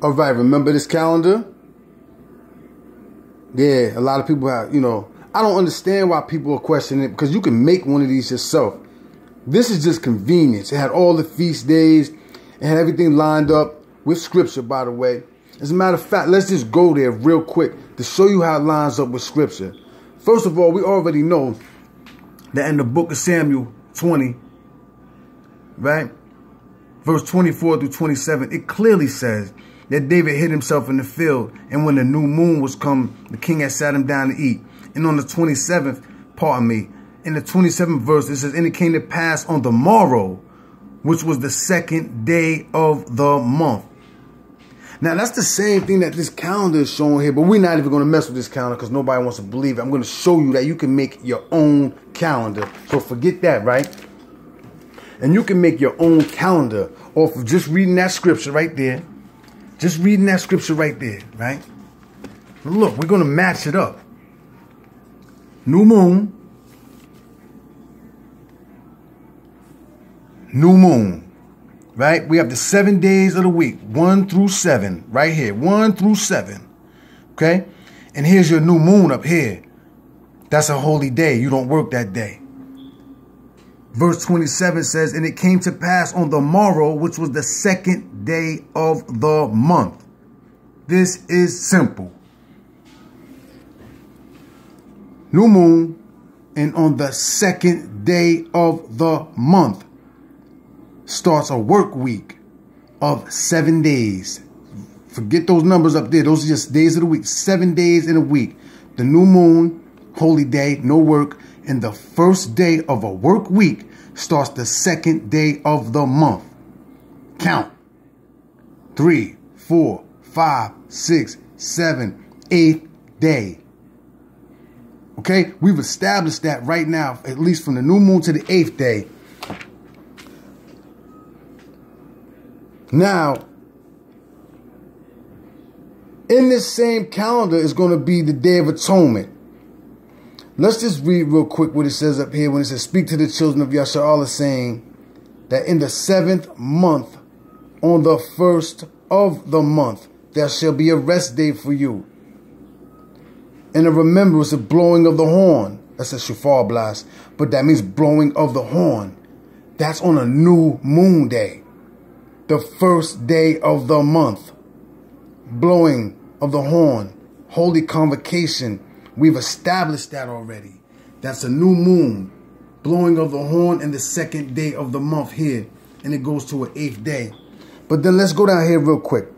All right, remember this calendar? Yeah, a lot of people have, I don't understand why people are questioning it, because you can make one of these yourself. This is just convenience. It had all the feast days. It had everything lined up with scripture, by the way. As a matter of fact, let's just go there real quick to show you how it lines up with scripture. First of all, we already know that in the book of Samuel 20, right, verse 24 through 27, it clearly says that David hid himself in the field, and when the new moon was come, the king had sat him down to eat. And on the 27th, in the 27th verse, it says, and it came to pass on the morrow, which was the second day of the month. Now, that's the same thing that this calendar is showing here, but we're not even going to mess with this calendar because nobody wants to believe it. I'm going to show you that you can make your own calendar. So forget that, right? And you can make your own calendar off of just reading that scripture right there. Just reading that scripture right there, right? Look, we're going to match it up. New moon. New moon. Right? We have the 7 days of the week. 1 through 7. Right here. 1 through 7. Okay? And here's your new moon up here. That's a holy day. You don't work that day. Verse 27 says, and it came to pass on the morrow, which was the second day of the month. This is simple. New moon, and on the second day of the month starts a work week of 7 days. Forget those numbers up there. Those are just days of the week. 7 days in a week. The new moon, holy day, no work. And the first day of a work week starts the second day of the month. Count. 3, 4, 5, 6, 7, 8th day. Okay? We've established that right now, at least from the new moon to the 8th day. Now, in this same calendar is going to be the Day of Atonement. Let's just read real quick what it says up here when it says, speak to the children of Yasha'Allah, saying that in the 7th month, on the 1st of the month, there shall be a rest day for you. And a remembrance of blowing of the horn. That's a shofar blast. But that means blowing of the horn. That's on a new moon day. The 1st day of the month. Blowing of the horn. Holy convocation. We've established that already. That's a new moon. Blowing of the horn in the 2nd day of the month here. And it goes to an 8th day. But then let's go down here real quick.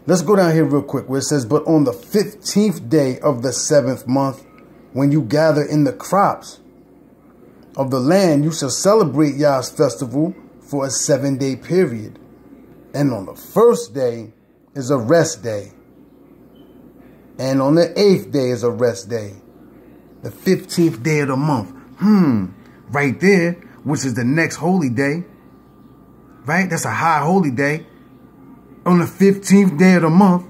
Let's go down here real quick where it says, but on the 15th day of the 7th month, when you gather in the crops of the land, you shall celebrate Yah's festival for a 7-day period. And on the 1st day is a rest day. And on the 8th day is a rest day. The 15th day of the month. Right there, which is the next holy day. Right? That's a high holy day. On the 15th day of the month.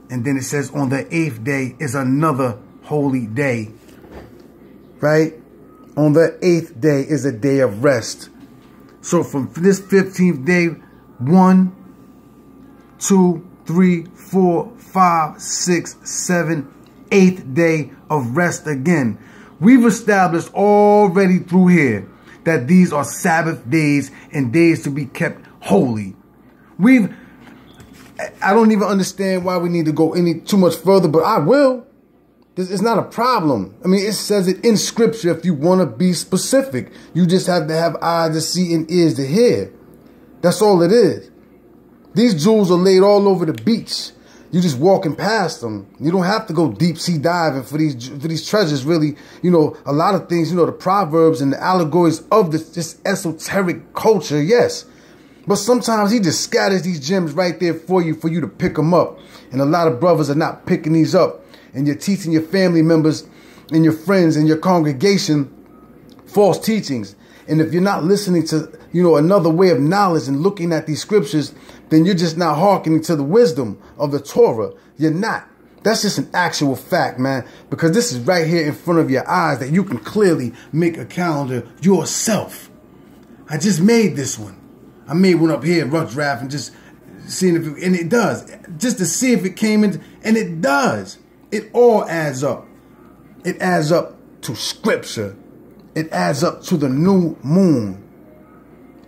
And then it says on the 8th day is another holy day. Right? On the 8th day is a day of rest. So from this 15th day, 1, 2, 3, 4, 5, 6, 7, 8th day of rest again. We've established already through here that these are Sabbath days and days to be kept holy. I don't even understand why we need to go any too much further, but I will. It's not a problem. I mean, it says it in scripture if you want to be specific. You just have to have eyes to see and ears to hear. That's all it is. These jewels are laid all over the beach. You just walking past them. You don't have to go deep sea diving for these treasures, really. A lot of things, the proverbs and the allegories of this esoteric culture, yes. But sometimes he just scatters these gems right there for you to pick them up. And a lot of brothers are not picking these up. And you're teaching your family members and your friends and your congregation false teachings. And if you're not listening to, another way of knowledge and looking at these scriptures, then you're just not hearkening to the wisdom of the Torah. You're not. That's just an actual fact, man. Because this is right here in front of your eyes that you can clearly make a calendar yourself. I just made this one. I made one up here, rough draft, and just seeing if it, and it does, just to see if it came in, and it does. It all adds up. It adds up to scripture. It adds up to the new moon.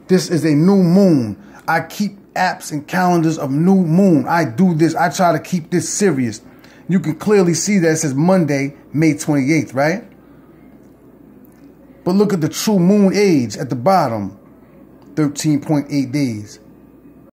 This is a new moon. I keep apps and calendars of new moon. I do this. I try to keep this serious. You can clearly see that it says Monday, May 28th, right? But look at the true moon age at the bottom. 13.8 days.